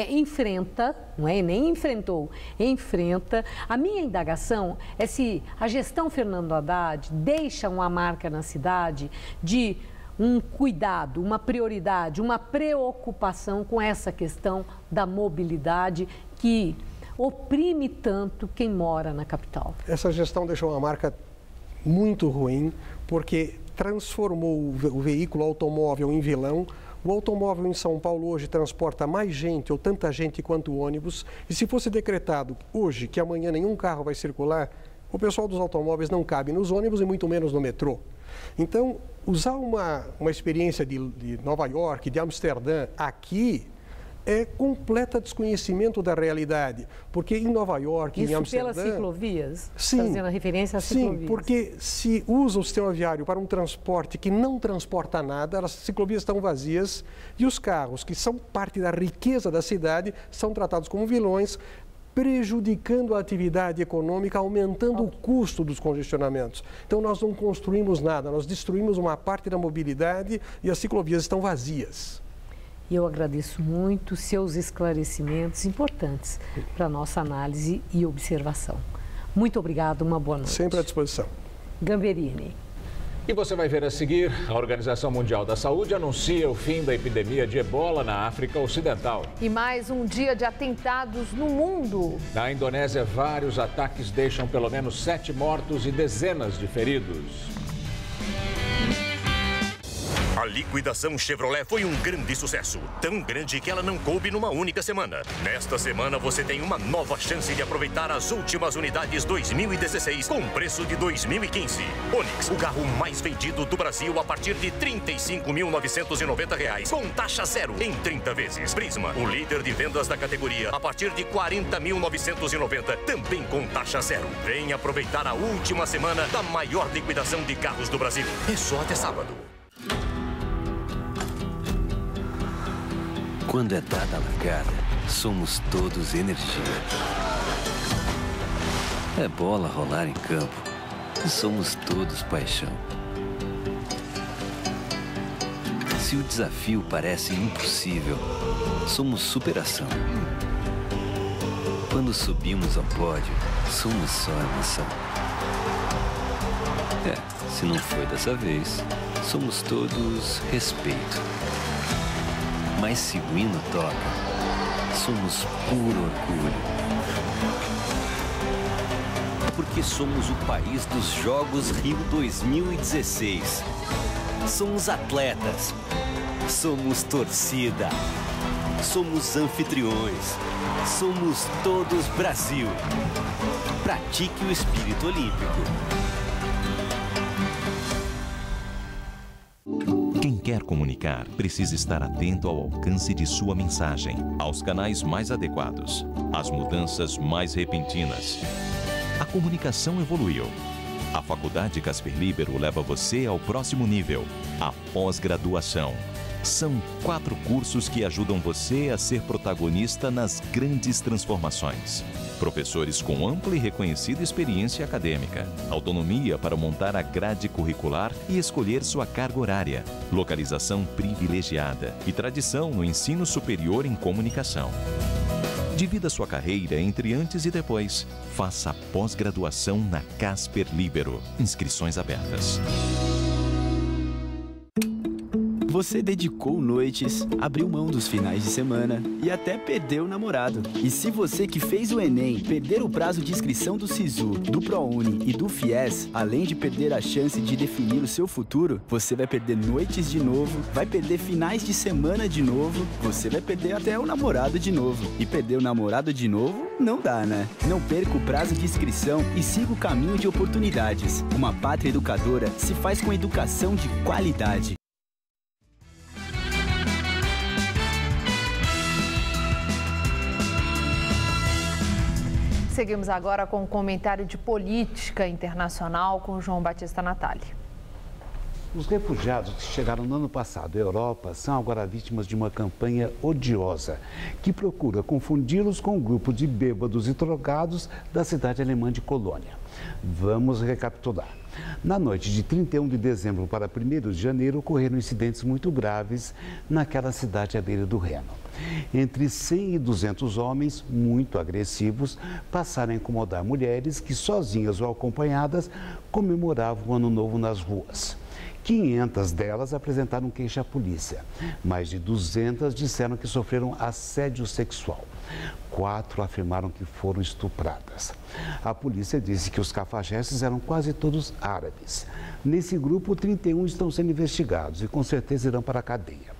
enfrenta, não é? Nem enfrentou, enfrenta. A minha indagação é se a gestão Fernando Haddad deixa uma marca na cidade de um cuidado, uma prioridade, uma preocupação com essa questão da mobilidade que oprime tanto quem mora na capital. Essa gestão deixou uma marca muito ruim, porque transformou o veículo automóvel em vilão. O automóvel em São Paulo hoje transporta mais gente, ou tanta gente quanto o ônibus, e se fosse decretado hoje que amanhã nenhum carro vai circular, o pessoal dos automóveis não cabe nos ônibus e muito menos no metrô. Então, usar uma experiência de Nova York, de Amsterdã, aqui, é completo desconhecimento da realidade, porque em Nova York, em Amsterdã... Isso pelas ciclovias? Sim. Fazendo a referência às ciclovias. Sim, porque se usa o sistema viário para um transporte que não transporta nada, as ciclovias estão vazias e os carros, que são parte da riqueza da cidade, são tratados como vilões, prejudicando a atividade econômica, aumentando o custo dos congestionamentos. Então, nós não construímos nada, nós destruímos uma parte da mobilidade e as ciclovias estão vazias. E eu agradeço muito seus esclarecimentos importantes para a nossa análise e observação. Muito obrigado, uma boa noite. Sempre à disposição. Gamberini. E você vai ver a seguir, a Organização Mundial da Saúde anuncia o fim da epidemia de ebola na África Ocidental. E mais um dia de atentados no mundo. Na Indonésia, vários ataques deixam pelo menos 7 mortos e dezenas de feridos. A liquidação Chevrolet foi um grande sucesso, tão grande que ela não coube numa única semana. Nesta semana você tem uma nova chance de aproveitar as últimas unidades 2016 com preço de 2015. Onix, o carro mais vendido do Brasil a partir de R$ 35.990 com taxa zero em 30 vezes. Prisma, o líder de vendas da categoria a partir de R$ 40.990, também com taxa zero. Vem aproveitar a última semana da maior liquidação de carros do Brasil. É só até sábado. Quando é dada a largada, somos todos energia. É bola rolar em campo, somos todos paixão. Se o desafio parece impossível, somos superação. Quando subimos ao pódio, somos só emoção. Se não foi dessa vez, somos todos respeito. Mas se o hino toca, somos puro orgulho. Porque somos o país dos Jogos Rio 2016. Somos atletas. Somos torcida. Somos anfitriões. Somos todos Brasil. Pratique o espírito olímpico. Quem quer souber comunicar, precisa estar atento ao alcance de sua mensagem, aos canais mais adequados, às mudanças mais repentinas. A comunicação evoluiu. A Faculdade Casper Libero leva você ao próximo nível, a pós-graduação. São 4 cursos que ajudam você a ser protagonista nas grandes transformações. Professores com ampla e reconhecida experiência acadêmica, autonomia para montar a grade curricular e escolher sua carga horária, localização privilegiada e tradição no ensino superior em comunicação. Divida sua carreira entre antes e depois. Faça a pós-graduação na Casper Libero. Inscrições abertas. Você dedicou noites, abriu mão dos finais de semana e até perdeu o namorado. E se você que fez o Enem perder o prazo de inscrição do SISU, do ProUni e do FIES, além de perder a chance de definir o seu futuro, você vai perder noites de novo, vai perder finais de semana de novo, você vai perder até o namorado de novo. E perder o namorado de novo não dá, né? Não perca o prazo de inscrição e siga o caminho de oportunidades. Uma pátria educadora se faz com educação de qualidade. Seguimos agora com um comentário de política internacional com João Batista Natali. Os refugiados que chegaram no ano passado à Europa são agora vítimas de uma campanha odiosa que procura confundi-los com um grupo de bêbados e drogados da cidade alemã de Colônia. Vamos recapitular. Na noite de 31 de dezembro para 1º de janeiro, ocorreram incidentes muito graves naquela cidade à beira do Reno. Entre 100 e 200 homens, muito agressivos, passaram a incomodar mulheres que, sozinhas ou acompanhadas, comemoravam o Ano Novo nas ruas. 500 delas apresentaram queixa à polícia. Mais de 200 disseram que sofreram assédio sexual. 4 afirmaram que foram estupradas. A polícia disse que os cafajestes eram quase todos árabes. Nesse grupo, 31 estão sendo investigados e com certeza irão para a cadeia.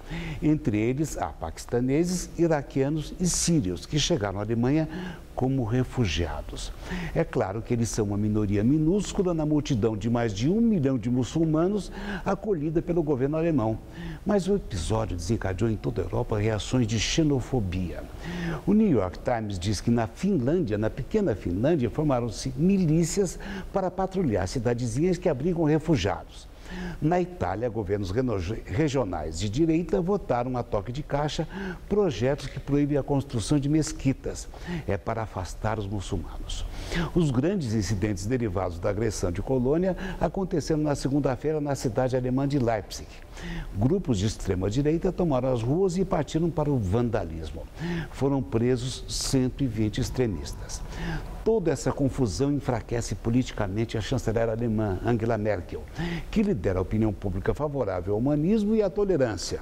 Entre eles, há paquistaneses, iraquianos e sírios que chegaram à Alemanha como refugiados. É claro que eles são uma minoria minúscula na multidão de mais de 1 milhão de muçulmanos acolhida pelo governo alemão. Mas o episódio desencadeou em toda a Europa reações de xenofobia. O New York Times diz que na Finlândia, na pequena Finlândia, formaram-se milícias para patrulhar cidadezinhas que abrigam refugiados. Na Itália, governos regionais de direita votaram a toque de caixa projetos que proíbem a construção de mesquitas. É para afastar os muçulmanos. Os grandes incidentes derivados da agressão de Colônia aconteceram na segunda-feira na cidade alemã de Leipzig. Grupos de extrema-direita tomaram as ruas e partiram para o vandalismo. Foram presos 120 extremistas. Toda essa confusão enfraquece politicamente a chanceler alemã Angela Merkel, que lidera a opinião pública favorável ao humanismo e à tolerância.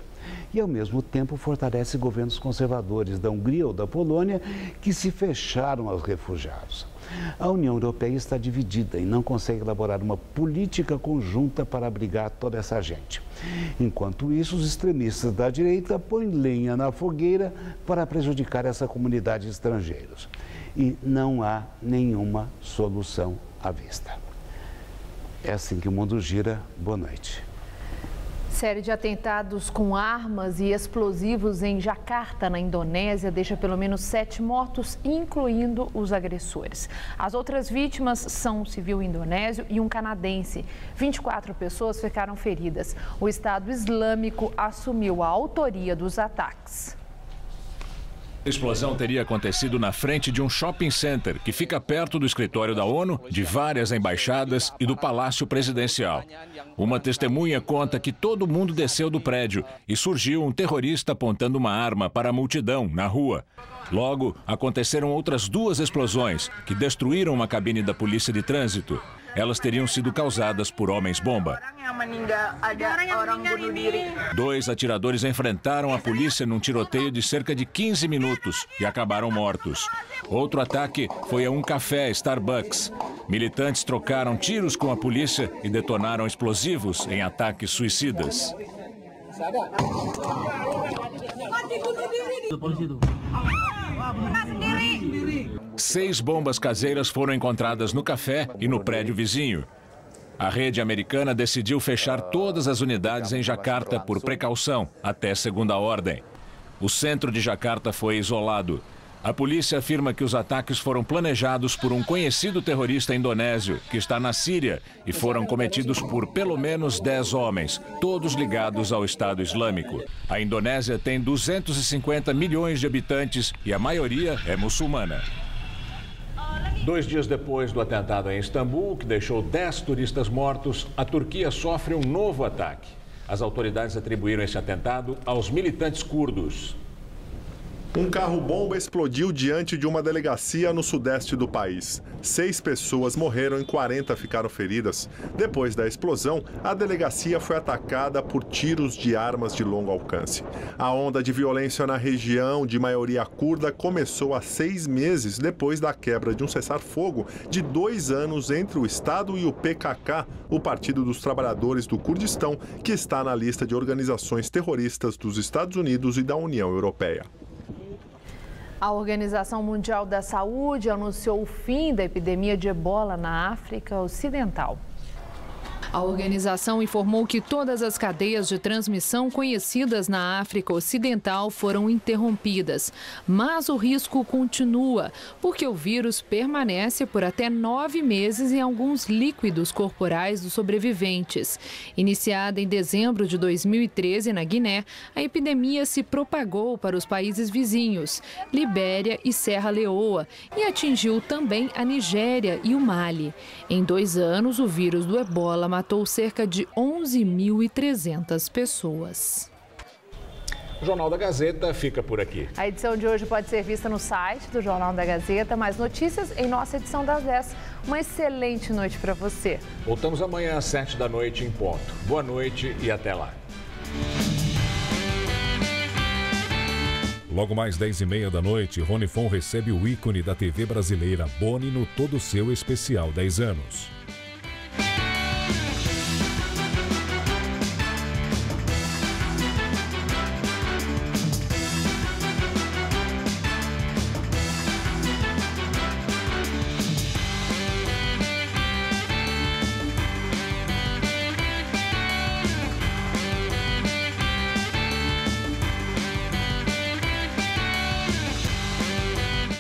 E, ao mesmo tempo, fortalece governos conservadores da Hungria ou da Polônia que se fecharam aos refugiados. A União Europeia está dividida e não consegue elaborar uma política conjunta para abrigar toda essa gente. Enquanto isso, os extremistas da direita põem lenha na fogueira para prejudicar essa comunidade de estrangeiros. E não há nenhuma solução à vista. É assim que o mundo gira. Boa noite. Série de atentados com armas e explosivos em Jakarta, na Indonésia, deixa pelo menos 7 mortos, incluindo os agressores. As outras vítimas são um civil indonésio e um canadense. 24 pessoas ficaram feridas. O Estado Islâmico assumiu a autoria dos ataques. A explosão teria acontecido na frente de um shopping center que fica perto do escritório da ONU, de várias embaixadas e do Palácio Presidencial. Uma testemunha conta que todo mundo desceu do prédio e surgiu um terrorista apontando uma arma para a multidão na rua. Logo, aconteceram outras 2 explosões que destruíram uma cabine da polícia de trânsito. Elas teriam sido causadas por homens-bomba. 2 atiradores enfrentaram a polícia num tiroteio de cerca de 15 minutos e acabaram mortos. Outro ataque foi a um café Starbucks. Militantes trocaram tiros com a polícia e detonaram explosivos em ataques suicidas. 6 bombas caseiras foram encontradas no café e no prédio vizinho. A rede americana decidiu fechar todas as unidades em Jacarta por precaução, até segunda ordem. O centro de Jacarta foi isolado. A polícia afirma que os ataques foram planejados por um conhecido terrorista indonésio que está na Síria e foram cometidos por pelo menos 10 homens, todos ligados ao Estado Islâmico. A Indonésia tem 250 milhões de habitantes e a maioria é muçulmana. 2 dias depois do atentado em Istambul, que deixou 10 turistas mortos, a Turquia sofre um novo ataque. As autoridades atribuíram esse atentado aos militantes curdos. Um carro-bomba explodiu diante de uma delegacia no sudeste do país. 6 pessoas morreram e 40 ficaram feridas. Depois da explosão, a delegacia foi atacada por tiros de armas de longo alcance. A onda de violência na região de maioria curda começou há 6 meses depois da quebra de um cessar-fogo de 2 anos entre o Estado e o PKK, o Partido dos Trabalhadores do Kurdistão, que está na lista de organizações terroristas dos Estados Unidos e da União Europeia. A Organização Mundial da Saúde anunciou o fim da epidemia de ebola na África Ocidental. A organização informou que todas as cadeias de transmissão conhecidas na África Ocidental foram interrompidas. Mas o risco continua, porque o vírus permanece por até 9 meses em alguns líquidos corporais dos sobreviventes. Iniciada em dezembro de 2013 na Guiné, a epidemia se propagou para os países vizinhos, Libéria e Serra Leoa, e atingiu também a Nigéria e o Mali. Em 2 anos, o vírus do ebola matou cerca de 11.300 pessoas. O Jornal da Gazeta fica por aqui. A edição de hoje pode ser vista no site do Jornal da Gazeta. Mais notícias em nossa edição das 10. Uma excelente noite para você. Voltamos amanhã às 7 da noite em ponto. Boa noite e até lá. Logo mais 10h30 da noite, Rony Fon recebe o ícone da TV brasileira, Boni, no Todo Seu Especial 10 anos.